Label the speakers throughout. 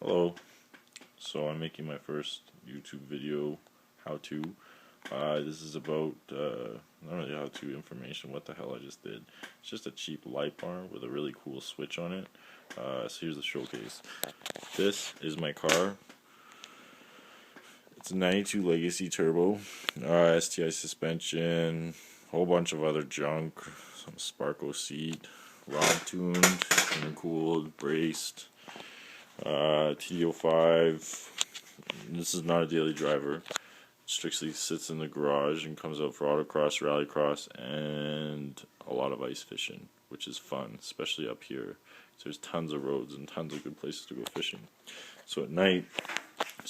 Speaker 1: Hello. So I'm making my first YouTube video, how-to. This is about, not really how-to information, what the hell I just did. It's just a cheap light bar with a really cool switch on it. So here's the showcase. This is my car. It's a 92 Legacy Turbo, STI suspension, whole bunch of other junk, some Sparco seat, ROM tuned, intercooled, braced. TD05. This is not a daily driver. It strictly sits in the garage and comes out for autocross, rallycross, and a lot of ice fishing, which is fun, especially up here. So there's tons of roads and tons of good places to go fishing. So at night,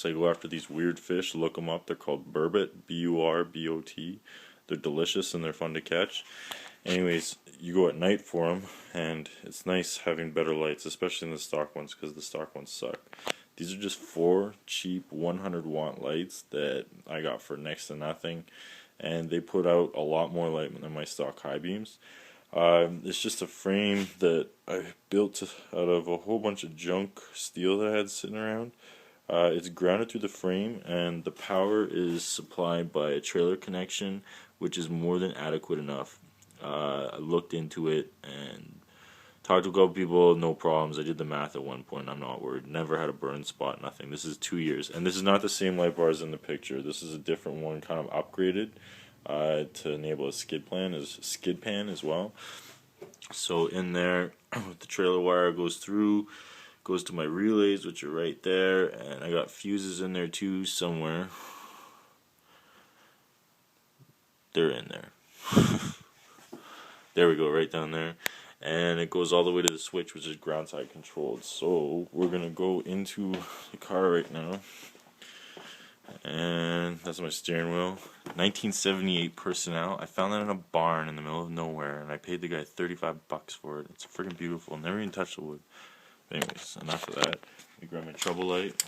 Speaker 1: I go after these weird fish. Look them up. They're called burbot, B-U-R-B-O-T. They're delicious and they're fun to catch. Anyways, you go at night for them, and it's nice having better lights, especially in the stock ones, because the stock ones suck. These are just 4 cheap 100-watt lights that I got for next to nothing, and they put out a lot more light than my stock high beams. It's just a frame that I built out of a whole bunch of junk steel that I had sitting around. It's grounded through the frame, and the power is supplied by a trailer connection, which is more than adequate enough. I looked into it and talked to a couple people, no problems. I did the math at one point, I'm not worried. Never had a burn spot, nothing. This is 2 years. And this is not the same light bars in the picture. This is a different one, kind of upgraded to enable a skid pan as well. So in there, the trailer wire goes through, goes to my relays, which are right there, and I got fuses in there too somewhere. They're in there. There we go, right down there. And it goes all the way to the switch, which is ground side controlled. So we're gonna go into the car right now, and that's my steering wheel. 1978 Personnel. I found that in a barn in the middle of nowhere, and I paid the guy $35 for it. It's freaking beautiful. Never even touched the wood. But anyways, enough of that. Let me grab my trouble light.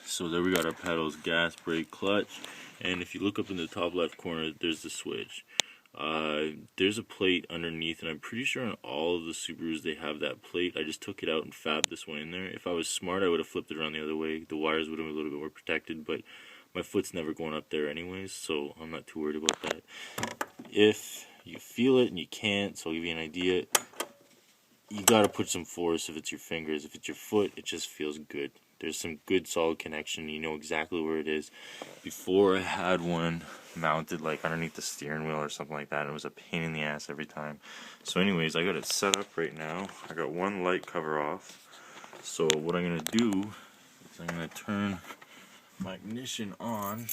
Speaker 1: So there we got our pedals, gas, brake, clutch, and if you look up in the top left corner, there's the switch. There's a plate underneath, and I'm pretty sure on all of the Subarus they have that plate. I just took it out and fabbed this one in there. If I was smart, I would have flipped it around the other way. The wires would have been a little bit more protected, but my foot's never going up there anyways, so I'm not too worried about that. If you feel it and you can't, so I'll give you an idea, you gotta put some force if it's your fingers. If it's your foot, it just feels good. There's some good solid connection, you know exactly where it is. Before I had one mounted like underneath the steering wheel or something like that, and it was a pain in the ass every time. So anyways, I got it set up right now. I got one light cover off. So what I'm gonna do is I'm gonna turn my ignition on.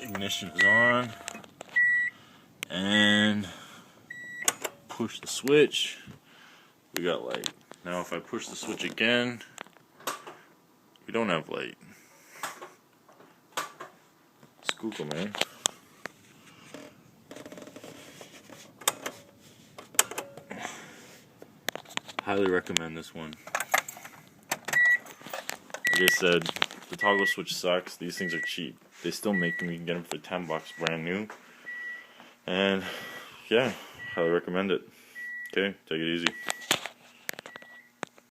Speaker 1: Ignition is on. And push the switch. We got light. Now if I push the switch again, we don't have light. Skookle, man. Highly recommend this one. Like I said, the toggle switch sucks. These things are cheap. They still make them. You can get them for $10 brand new. And yeah, highly recommend it. Okay, take it easy.